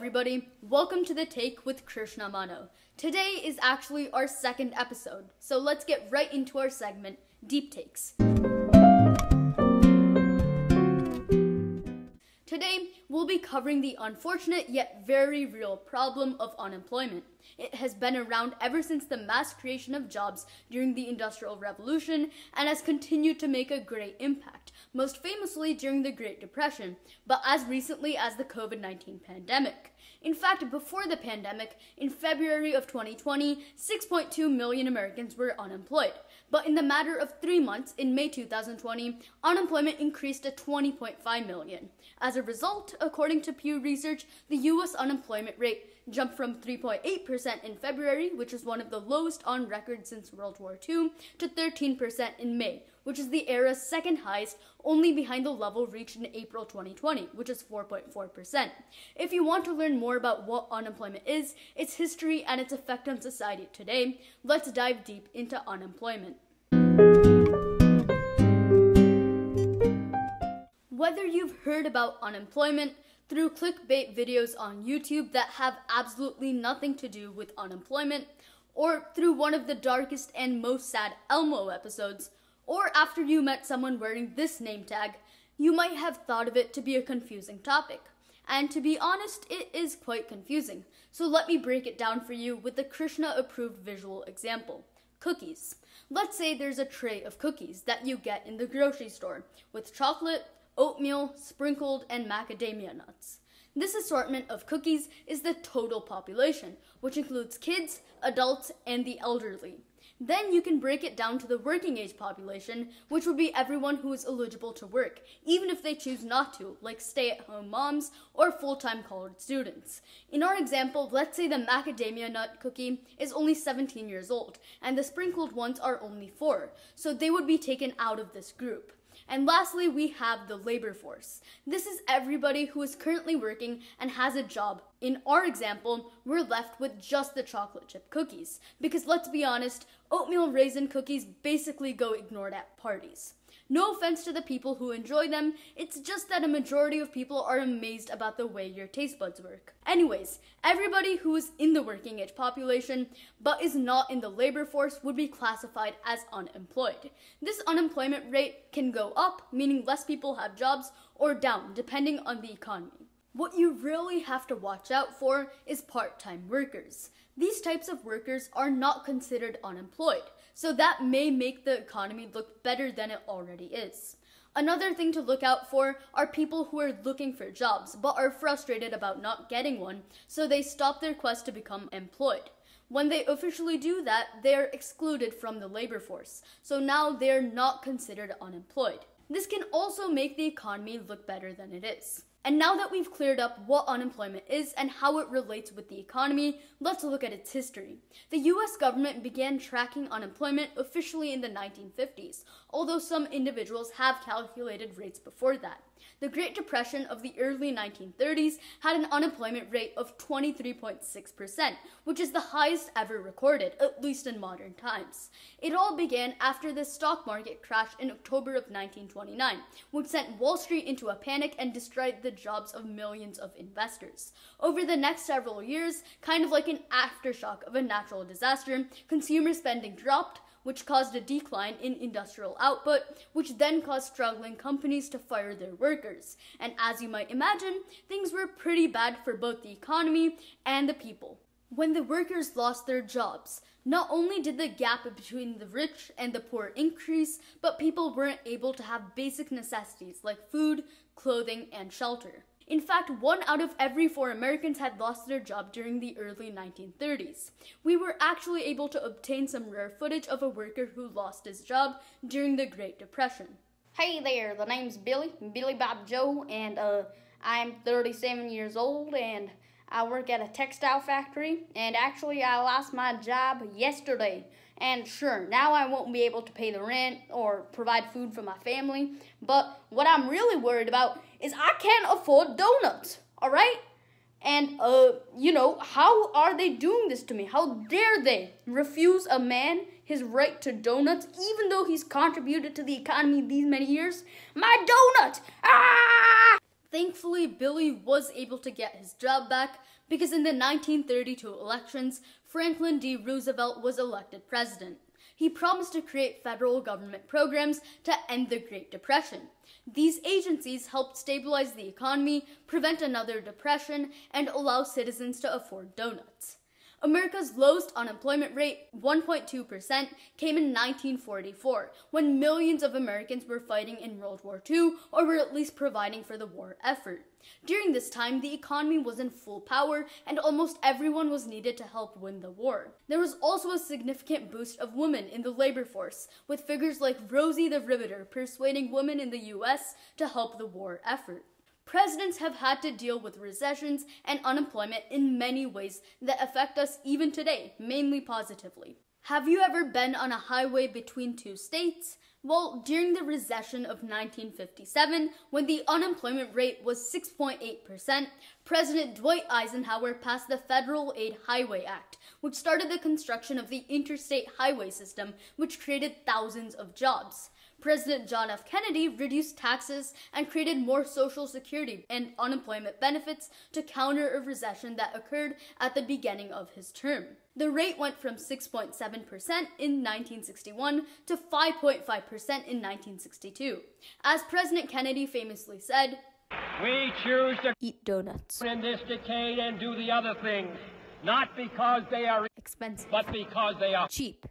everybody, welcome to The Take with Krishna Mano. Today is actually our second episode, so let's get right into our segment, Deep Takes. Today, we'll be covering the unfortunate yet very real problem of unemployment. It has been around ever since the mass creation of jobs during the Industrial Revolution and has continued to make a great impact, most famously during the Great Depression, but as recently as the COVID-19 pandemic. In fact, before the pandemic, in February of 2020, 6.2 million Americans were unemployed. But in the matter of 3 months, in May 2020, unemployment increased to 20.5 million. As a result, according to Pew Research, the U.S. unemployment rate jumped from 3.8% in February, which is one of the lowest on record since World War II, to 13% in May, which is the era's second highest, only behind the level reached in April 2020, which is 4.4%. If you want to learn more about what unemployment is, its history, and its effect on society today, let's dive deep into unemployment. Whether you've heard about unemployment through clickbait videos on YouTube that have absolutely nothing to do with unemployment, or through one of the darkest and most sad Elmo episodes, or after you met someone wearing this name tag, you might have thought of it to be a confusing topic. And to be honest, it is quite confusing. So let me break it down for you with the Krishna-approved visual example. Cookies. Let's say there's a tray of cookies that you get in the grocery store with chocolate, oatmeal, sprinkled, and macadamia nuts. This assortment of cookies is the total population, which includes kids, adults, and the elderly. Then you can break it down to the working age population, which would be everyone who is eligible to work, even if they choose not to, like stay-at-home moms or full-time college students. In our example, let's say the macadamia nut cookie is only 17 years old, and the sprinkled ones are only 4, so they would be taken out of this group. And lastly, we have the labor force. This is everybody who is currently working and has a job. In our example, we're left with just the chocolate chip cookies, because let's be honest, oatmeal raisin cookies basically go ignored at parties. No offense to the people who enjoy them, it's just that a majority of people are amazed about the way your taste buds work. Anyways, everybody who is in the working age population but is not in the labor force would be classified as unemployed. This unemployment rate can go up, meaning less people have jobs, or down, depending on the economy. What you really have to watch out for is part-time workers. These types of workers are not considered unemployed, so that may make the economy look better than it already is. Another thing to look out for are people who are looking for jobs but are frustrated about not getting one, so they stop their quest to become employed. When they officially do that, they are excluded from the labor force, so now they are not considered unemployed. This can also make the economy look better than it is. And now that we've cleared up what unemployment is and how it relates with the economy, let's look at its history. The US government began tracking unemployment officially in the 1950s, although some individuals have calculated rates before that. The Great Depression of the early 1930s had an unemployment rate of 23.6%, which is the highest ever recorded, at least in modern times. It all began after the stock market crashed in October of 1929, which sent Wall Street into a panic and destroyed the jobs of millions of investors. Over the next several years, kind of like an aftershock of a natural disaster, consumer spending dropped, which caused a decline in industrial output, which then caused struggling companies to fire their workers. And as you might imagine, things were pretty bad for both the economy and the people. When the workers lost their jobs, not only did the gap between the rich and the poor increase, but people weren't able to have basic necessities like food, clothing, and shelter. In fact, 1 out of every 4 Americans had lost their job during the early 1930s. We were actually able to obtain some rare footage of a worker who lost his job during the Great Depression. Hey there, the name's Billy Bob Joe, and I'm 37 years old, and I work at a textile factory, and actually I lost my job yesterday. And sure, now I won't be able to pay the rent or provide food for my family, but what I'm really worried about is I can't afford donuts, alright? And, how are they doing this to me? How dare they refuse a man his right to donuts, even though he's contributed to the economy these many years? My donut! Ah! Thankfully, Billy was able to get his job back because in the 1932 elections, Franklin D. Roosevelt was elected president. He promised to create federal government programs to end the Great Depression. These agencies helped stabilize the economy, prevent another depression, and allow citizens to afford donuts. America's lowest unemployment rate, 1.2%, came in 1944, when millions of Americans were fighting in World War II or were at least providing for the war effort. During this time, the economy was in full power and almost everyone was needed to help win the war. There was also a significant boost of women in the labor force, with figures like Rosie the Riveter persuading women in the US to help the war effort. Presidents have had to deal with recessions and unemployment in many ways that affect us even today, mainly positively. Have you ever been on a highway between two states? Well, during the recession of 1957, when the unemployment rate was 6.8%, President Dwight Eisenhower passed the Federal Aid Highway Act, which started the construction of the interstate highway system, which created thousands of jobs. President John F. Kennedy reduced taxes and created more Social Security and unemployment benefits to counter a recession that occurred at the beginning of his term. The rate went from 6.7% in 1961 to 5.5% in 1962. As President Kennedy famously said, "We choose to eat donuts in this decade and do the other things, not because they are expensive, but because they are cheap."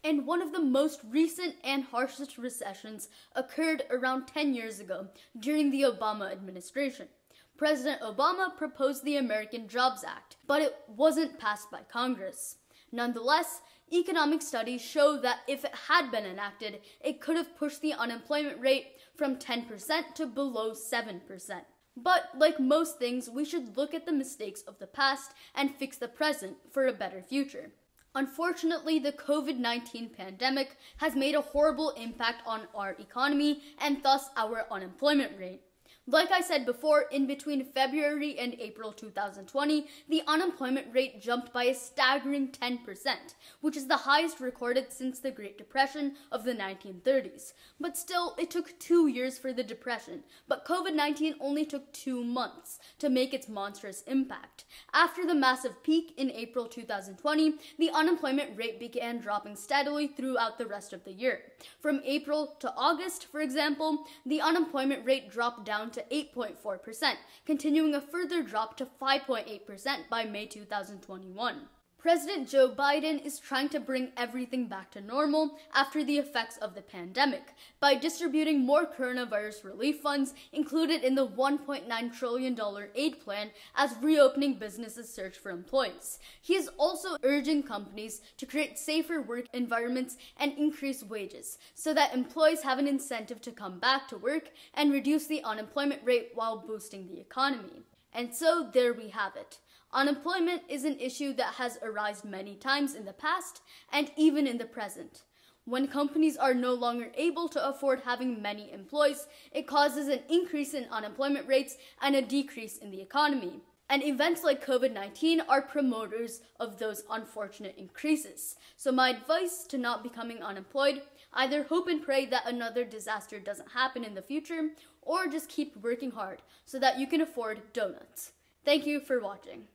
And one of the most recent and harshest recessions occurred around 10 years ago during the Obama administration. President Obama proposed the American Jobs Act, but it wasn't passed by Congress. Nonetheless, economic studies show that if it had been enacted, it could have pushed the unemployment rate from 10% to below 7%. But like most things, we should look at the mistakes of the past and fix the present for a better future. Unfortunately, the COVID-19 pandemic has made a horrible impact on our economy and thus our unemployment rate. Like I said before, in between February and April 2020, the unemployment rate jumped by a staggering 10%, which is the highest recorded since the Great Depression of the 1930s. But still, it took 2 years for the depression, but COVID-19 only took 2 months to make its monstrous impact. After the massive peak in April 2020, the unemployment rate began dropping steadily throughout the rest of the year. From April to August, for example, the unemployment rate dropped down to 8.4%, continuing a further drop to 5.8% by May 2021. President Joe Biden is trying to bring everything back to normal after the effects of the pandemic by distributing more coronavirus relief funds included in the $1.9 trillion aid plan as reopening businesses search for employees. He is also urging companies to create safer work environments and increase wages so that employees have an incentive to come back to work and reduce the unemployment rate while boosting the economy. And so there we have it. Unemployment is an issue that has arisen many times in the past and even in the present. When companies are no longer able to afford having many employees, it causes an increase in unemployment rates and a decrease in the economy. And events like COVID-19 are promoters of those unfortunate increases. So my advice to not becoming unemployed, either hope and pray that another disaster doesn't happen in the future, or just keep working hard so that you can afford donuts. Thank you for watching.